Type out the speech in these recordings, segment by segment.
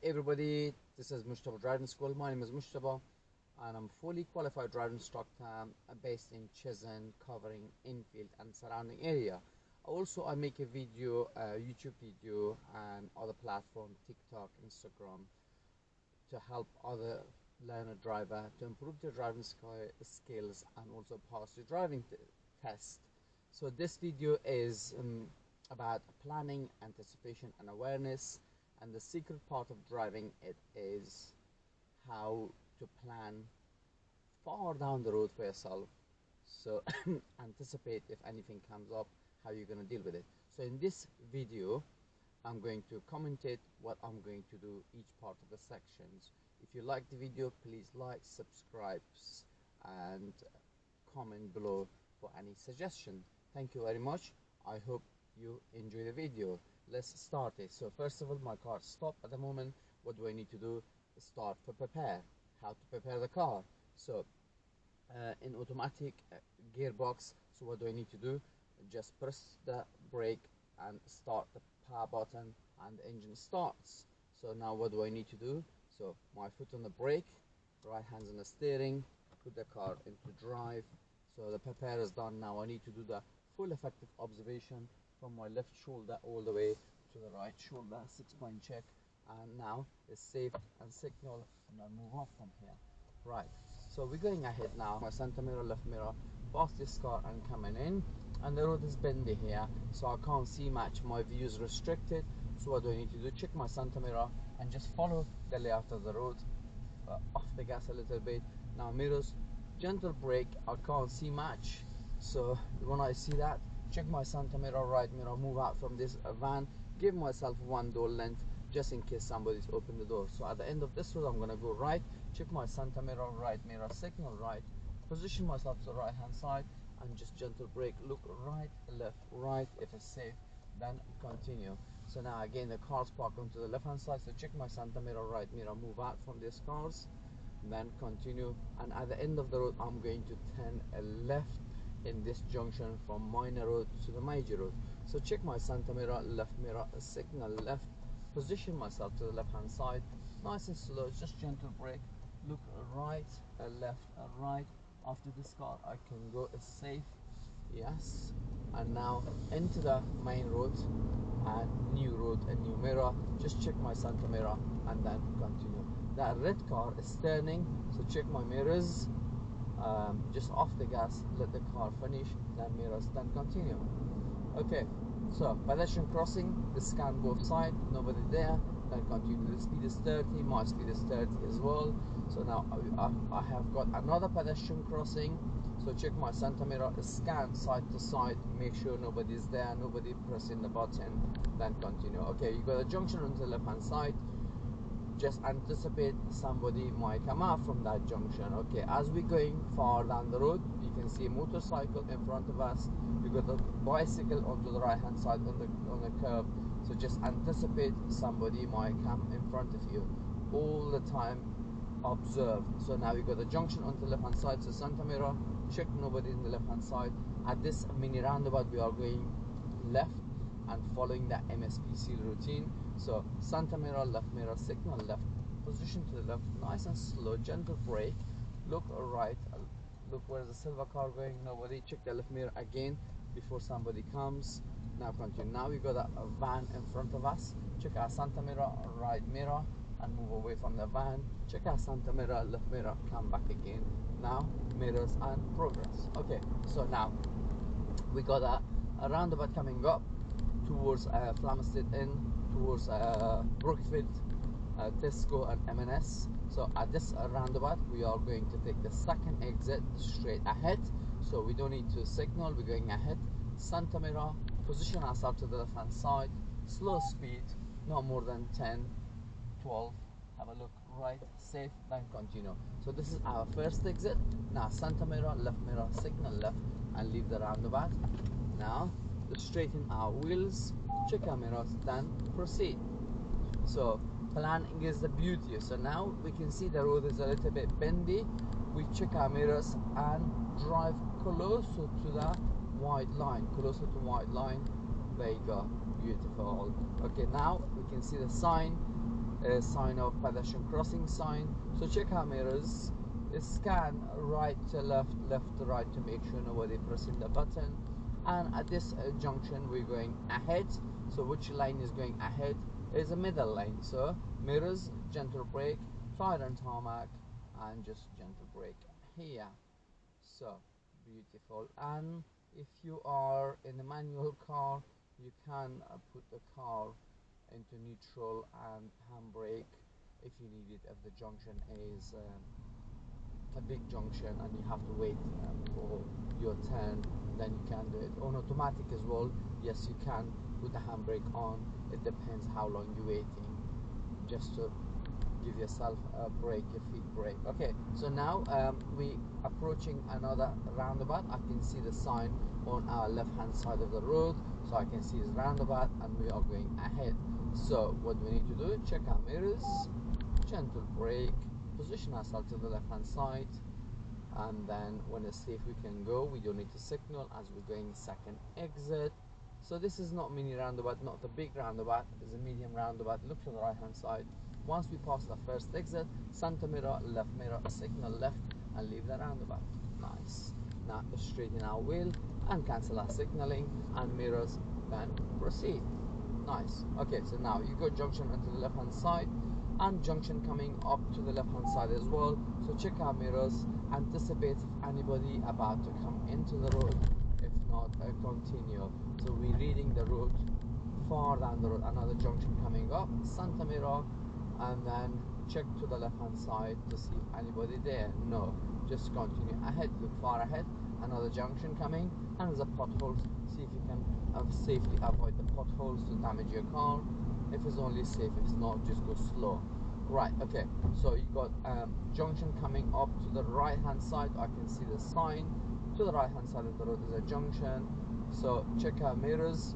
Everybody, this is Mujtaba Driving School. My name is Mujtaba and I'm fully qualified driving instructor based in Chesn, covering infield and surrounding area. Also, I make a video, YouTube video and other platform, TikTok, Instagram, to help other learner driver to improve their driving skills and also pass the driving test. So this video is about planning, anticipation and awareness, and the secret part of driving it is how to plan far down the road for yourself, so anticipate if anything comes up, how you're going to deal with it. So in this video I'm going to commentate what I'm going to do each part of the sections. If you like the video, please like, subscribe and comment below for any suggestion. Thank you very much. I hope you enjoy the video. Let's start it. So first of all, my car stopped at the moment. What do I need to do? Start to prepare. How to prepare the car? So in automatic gearbox, so what do I need to do? Just press the brake and start the power button and the engine starts. So now what do I need to do? So my foot on the brake, right hands on the steering, put the car into drive. So the prepare is done. Now I need to do the full effective observation from my left shoulder all the way to the right shoulder, 6-point check, and now it's safe and signal, and I'll move off from here. Right, so we're going ahead now. My center mirror, left mirror, past this car and coming in, and the road is bendy here, so I can't see much. My view is restricted. So what do I need to do? Check my center mirror and just follow the layout of the road. Off the gas a little bit. Now mirrors, gentle brake. I can't see much, so when I see that, check my center mirror, right mirror, move out from this van, give myself one door length just in case somebody's opened the door. So at the end of this road I'm gonna go right, check my center mirror, right mirror, signal right, position myself to the right hand side and just gentle brake, look right, left, right. If it's safe, then continue. So now again the car's parked onto the left hand side, so check my center mirror, right mirror, move out from these cars, then continue, and at the end of the road I'm going to turn a left in this junction from minor road to the major road. So check my center mirror, left mirror, signal left, position myself to the left hand side, nice and slow, just gentle brake, look right, left, right. After this car I can go safe, yes, and now into the main road and new road, a new mirror, just check my center mirror and then continue. That red car is turning, so check my mirrors, just off the gas, let the car finish, then mirrors, then continue. Okay, so pedestrian crossing, scan both sides, nobody there, then continue. The speed is 30, my speed is 30 as well. So now I have got another pedestrian crossing, so check my center mirror, scan side to side, make sure nobody's there, nobody pressing the button, then continue. Okay, you got a junction on the left hand side, just anticipate somebody might come out from that junction. Okay, as we're going far down the road, you can see a motorcycle in front of us. We got a bicycle onto the right hand side on the curb, so just anticipate somebody might come in front of you. All the time observe. So now we got a junction on the left hand side, so center mirror, check nobody in the left hand side. At this mini roundabout we are going left and following the MSPC routine. So center mirror, left mirror, signal left, position to the left, nice and slow, gentle brake, look right, look where's the silver car going, nobody, check the left mirror again before somebody comes. Now continue. Now we got a van in front of us, check our center mirror, right mirror and move away from the van, check our center mirror, left mirror, come back again. Now mirrors and progress. Okay, so now we got a roundabout coming up towards Flamstead Inn, towards Brookfield, Tesco and M&S. So at this roundabout we are going to take the second exit straight ahead, so we don't need to signal, we're going ahead. Center mirror, position ourselves to the left hand side, slow speed, not more than 10, 12, have a look right, safe, then continue. So this is our first exit. Now center mirror, left mirror, signal left and leave the roundabout. Now straighten our wheels, check our mirrors, then proceed. So planning is the beauty. So now we can see the road is a little bit bendy. We check our mirrors and drive closer to the white line, closer to white line. There you go, beautiful. Okay, now we can see the sign a sign of pedestrian crossing sign. So check our mirrors, scan right to left, left to right to make sure nobody pressing the button. And at this junction we're going ahead. So which lane is going ahead is a middle lane. So mirrors, gentle brake, tire and tarmac, and just gentle brake here. So beautiful. And if you are in a manual car, you can put the car into neutral and handbrake if you need it, if the junction is a big junction and you have to wait for your turn, then you can do it. On automatic as well, yes, you can put the handbrake on. It depends how long you're waiting, just to give yourself a break, your feet break. Okay, so now we approaching another roundabout. I can see the sign on our left hand side of the road, so I can see this roundabout and we are going ahead. So what we need to do, check our mirrors, gentle brake, position ourselves to the left hand side, and then when it's safe we can go. We don't need to signal as we're going second exit. So this is not mini roundabout, not the big roundabout, it's a medium roundabout. Look to the right hand side. Once we pass the first exit, center mirror, left mirror, signal left and leave the roundabout. Nice. Now straighten our wheel and cancel our signaling and mirrors, then proceed. Nice. Okay, so now you go junction onto the left hand side and junction coming up to the left hand side as well. So check our mirrors, anticipate if anybody about to come into the road. If not, continue. So we're reading the route far down the road, another junction coming up, center mirror, and then check to the left hand side to see if anybody there. No, just continue ahead, look far ahead, another junction coming, and there's a pothole. See if you can safely avoid the potholes to damage your car. If it's only safe, if it's not, just go slow. Right, okay, so you got junction coming up to the right hand side. I can see the sign to the right hand side of the road is a junction. So check our mirrors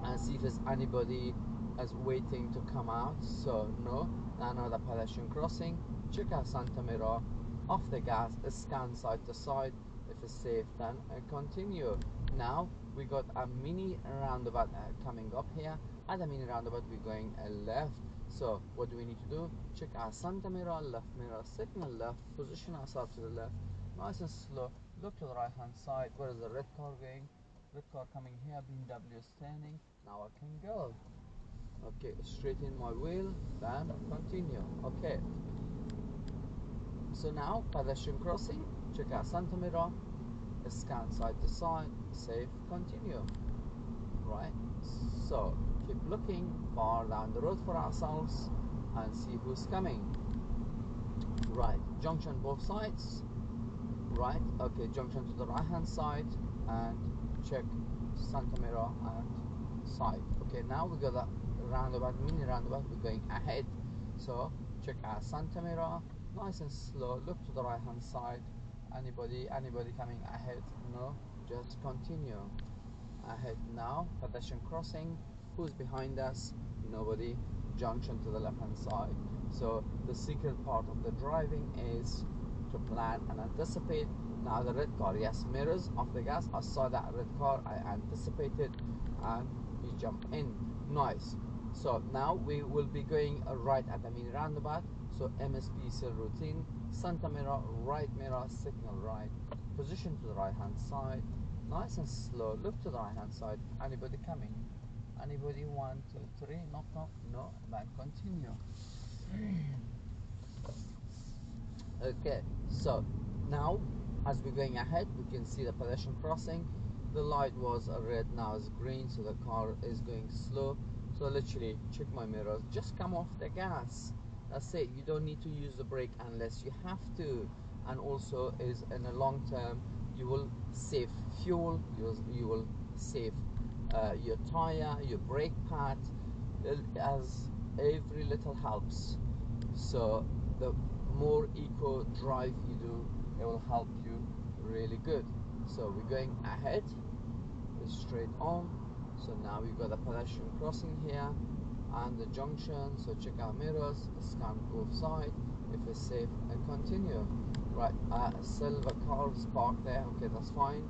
and see if there's anybody as waiting to come out. So no, another pedestrian crossing. Check our center mirror, off the gas, scan side to side. If it's safe, then continue. Now we got a mini roundabout coming up here. At the mini roundabout we're going left. So what do we need to do? Check our center mirror, left mirror, signal left, position ourselves to the left, nice and slow. Look to the right hand side. Where is the red car going? Red car coming here, BMW is turning. Now I can go. Okay, straighten my wheel, then continue. Okay, so now pedestrian crossing. Check our center mirror, scan side to side, safe, continue. Right, so keep looking far down the road for ourselves and see who's coming. Right, junction both sides. Right, okay, junction to the right hand side and check center mirror and side. Okay, now we got that roundabout, mini roundabout, we're going ahead. So check our center mirror, nice and slow, look to the right hand side. Anybody coming ahead? No, just continue ahead. Now pedestrian crossing, who's behind us? Nobody. Junction to the left hand side. So the secret part of the driving is to plan and anticipate. Now the red car, yes, mirrors, off the gas, I saw that red car, I anticipated and you jump in. Nice. So now we will be going right at the mini roundabout. So MSP cell routine, center mirror, right mirror, signal right, position to the right hand side, nice and slow, look to the right hand side. Anybody coming? Anybody? 1, 2, 3, knock knock. No, then continue. Okay, so now as we're going ahead we can see the pedestrian crossing. The light was red, now it's green, so the car is going slow. So literally check my mirrors, just come off the gas. That's it. You don't need to use the brake unless you have to. And also is in a long term you will save fuel, you will save your tire, your brake pad, as every little helps. So the more eco drive you do, it will help you really good. So we're going ahead, straight on. So now we got a pedestrian crossing here and the junction. So check our mirrors, scan both sides. If it's safe, and continue. Right, silver car is parked there. Okay, that's fine.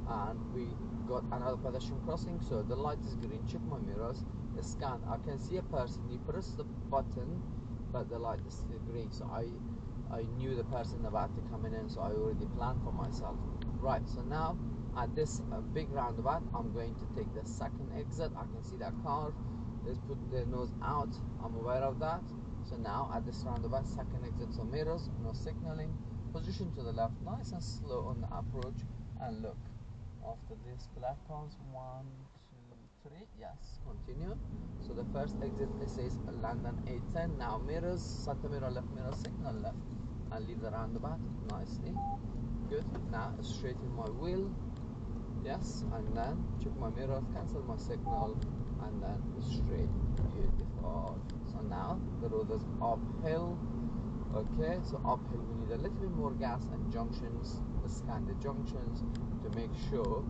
And we got another pedestrian crossing. So the light is green. Check my mirrors. scan. I can see a person. You press the button, but the light is still green. So I knew the person about to come in, so I already planned for myself. Right. So now at this big roundabout, I'm going to take the second exit. I can see that car is put their nose out. I'm aware of that. So now at this roundabout, second exit. So mirrors, no signaling. Position to the left, nice and slow on the approach, and look. After this black cars, 1, 2, 3, yes, continue. So the first exit, it says London 810. Now mirrors, center mirror, left mirror, signal left, and leave the roundabout nicely. Good. Now straighten my wheel, yes, and then check my mirrors, cancel my signal, and then straight. Beautiful. So now the road is uphill. Okay, so uphill we need a little bit more gas and junctions. Scan the junctions to make sure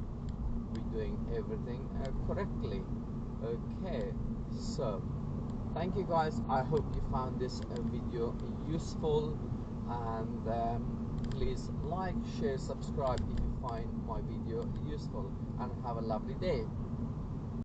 we're doing everything correctly. Okay, so thank you guys. I hope you found this video useful, and please like, share, subscribe if you find my video useful, and have a lovely day.